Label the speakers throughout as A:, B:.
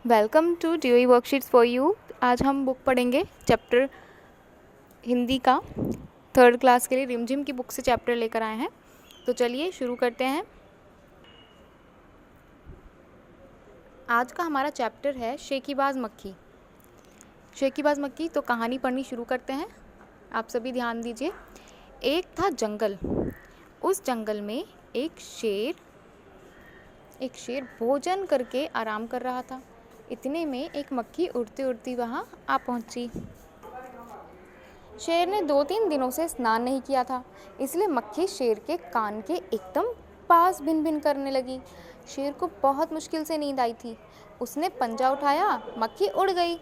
A: Welcome to Dewey worksheets for you. आज हम book पढ़ेंगे चैप्टर हिंदी का 3rd क्लास के लिए रिमझिम की बुक से चैप्टर लेकर आए हैं। तो चलिए शुरू करते हैं। आज का हमारा चैप्टर है शेकीबाज मक्खी। शेकीबाज मक्खी। तो कहानी पढ़नी शुरू करते हैं। आप सभी ध्यान दीजिए। एक था जंगल। उस जंगल में एक शेर भोजन करके आराम कर रहा था। इतने में एक मक्खी उड़ती उड़ती वहाँ आ पहुँची। शेर ने 2-3 दिनों से स्नान नहीं किया था, इसलिए मक्खी शेर के कान के एकदम पास भिन भिन करने लगी। शेर को बहुत मुश्किल से नींद आई थी। उसने पंजा उठाया, मक्खी उड़ गई,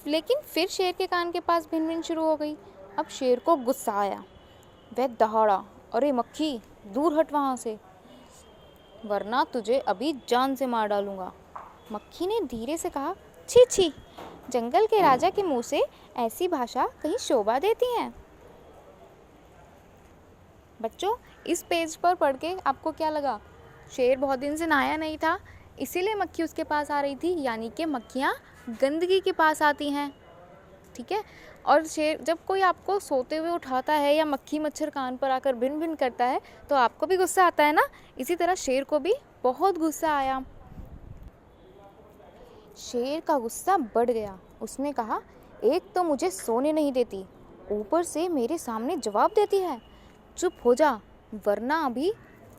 A: लेकिन फिर शेर के कान के पास भिन भिन शुरू हो गई। अब शेर को गुस्सा आया। वह दहाड़ा, अरे मक्खी, दूर हट वहाँ से, वरना तुझे अभी जान से मार डालूंगा। मक्खी ने धीरे से कहा, छी छी, जंगल के राजा के मुंह से ऐसी भाषा कहीं शोभा देती है। बच्चों, इस पेज पर पढ़ के आपको क्या लगा? शेर बहुत दिन से नहाया नहीं था, इसीलिए मक्खी उसके पास आ रही थी, यानी कि मक्खियाँ गंदगी के पास आती हैं। ठीक है। और शेर, जब कोई आपको सोते हुए उठाता है या मक्खी मच्छर कान पर आकर भिन भिन करता है तो आपको भी गुस्सा आता है ना। इसी तरह शेर को भी बहुत गुस्सा आया। शेर का गुस्सा बढ़ गया। उसने कहा, एक तो मुझे सोने नहीं देती, ऊपर से मेरे सामने जवाब देती है। चुप हो जा, वरना अभी।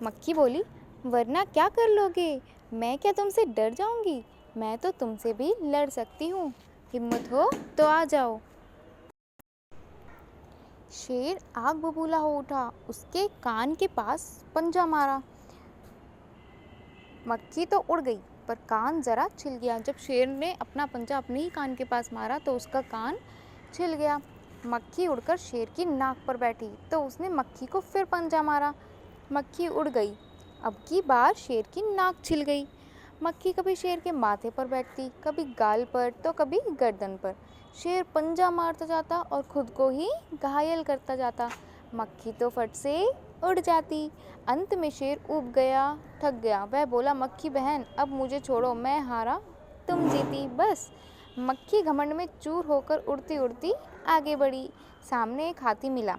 A: मक्खी बोली, वरना क्या कर लोगे? मैं क्या तुमसे डर जाऊंगी? मैं तो तुमसे भी लड़ सकती हूँ। हिम्मत हो तो आ जाओ। शेर आग बबूला हो उठा। उसके कान के पास पंजा मारा। मक्खी तो उड़ गई, पर कान ज़रा छिल गया। जब शेर ने अपना पंजा अपने ही कान के पास मारा तो उसका कान छिल गया। मक्खी उड़कर शेर की नाक पर बैठी तो उसने मक्खी को फिर पंजा मारा। मक्खी उड़ गई। अब की बार शेर की नाक छिल गई। मक्खी कभी शेर के माथे पर बैठती, कभी गाल पर, तो कभी गर्दन पर। शेर पंजा मारता जाता और खुद को ही घायल करता जाता। मक्खी तो फट से उड़ जाती। अंत में शेर ऊब गया, थक गया। वह बोला, मक्खी बहन, अब मुझे छोड़ो, मैं हारा, तुम जीती। बस। मक्खी घमंड में चूर होकर उड़ती उड़ती आगे बढ़ी। सामने एक हाथी मिला।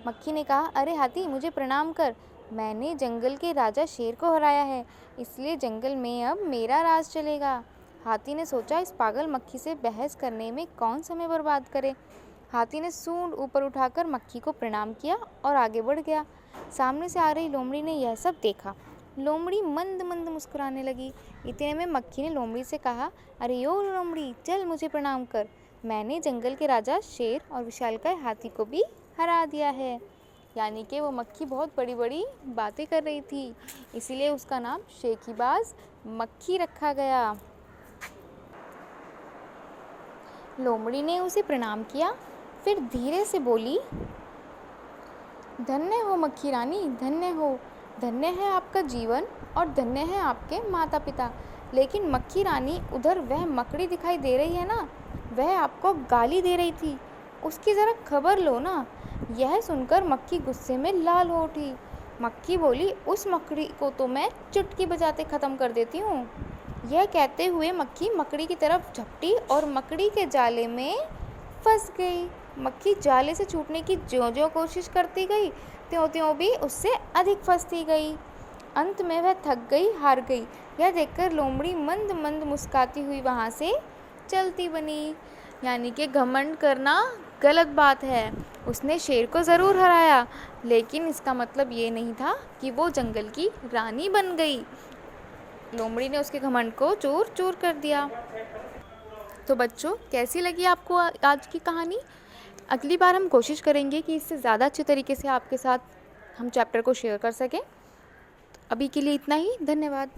A: मक्खी ने कहा, अरे हाथी, मुझे प्रणाम कर। मैंने जंगल के राजा शेर को हराया है, इसलिए जंगल में अब मेरा राज चलेगा। हाथी ने सोचा, इस पागल मक्खी से बहस करने में कौन समय बर्बाद करे। हाथी ने सूंड ऊपर उठाकर मक्खी को प्रणाम किया और आगे बढ़ गया। सामने से आ रही लोमड़ी ने यह सब देखा। लोमड़ी मंद मंद मुस्कुराने लगी। इतने में मक्खी ने लोमड़ी से कहा, अरे ओ लोमड़ी, चल मुझे प्रणाम कर। मैंने जंगल के राजा शेर और विशालकाय हाथी को भी हरा दिया है। यानी कि वो मक्खी बहुत बड़ी बड़ी बातें कर रही थी, इसीलिए उसका नाम शेकीबाज मक्खी रखा गया। लोमड़ी ने उसे प्रणाम किया, फिर धीरे से बोली, धन्य हो मक्खी रानी, धन्य हो। धन्य है आपका जीवन और धन्य है आपके माता पिता। लेकिन मक्खी रानी, उधर वह मकड़ी दिखाई दे रही है ना, वह आपको गाली दे रही थी, उसकी ज़रा खबर लो ना। यह सुनकर मक्खी गुस्से में लाल हो उठी। मक्खी बोली, उस मकड़ी को तो मैं चुटकी बजाते ख़त्म कर देती हूँ। यह कहते हुए मक्खी मकड़ी की तरफ झपटी और मकड़ी के जाले में फंस गई। मक्खी जाले से छूटने की ज्यों-ज्यों कोशिश करती गई, त्यों-त्यों भी उससे अधिक फंसती गई। अंत में वह थक गई, हार गई। यह देखकर लोमड़ी मंद मंद मुस्कुराती हुई वहाँ से चलती बनी। यानी कि घमंड करना गलत बात है। उसने शेर को ज़रूर हराया, लेकिन इसका मतलब ये नहीं था कि वो जंगल की रानी बन गई। लोमड़ी ने उसके घमंड को चूर चूर कर दिया। तो बच्चों, कैसी लगी आपको आज की कहानी? अगली बार हम कोशिश करेंगे कि इससे ज़्यादा अच्छे तरीके से आपके साथ हम चैप्टर को शेयर कर सकें। अभी के लिए इतना ही। धन्यवाद।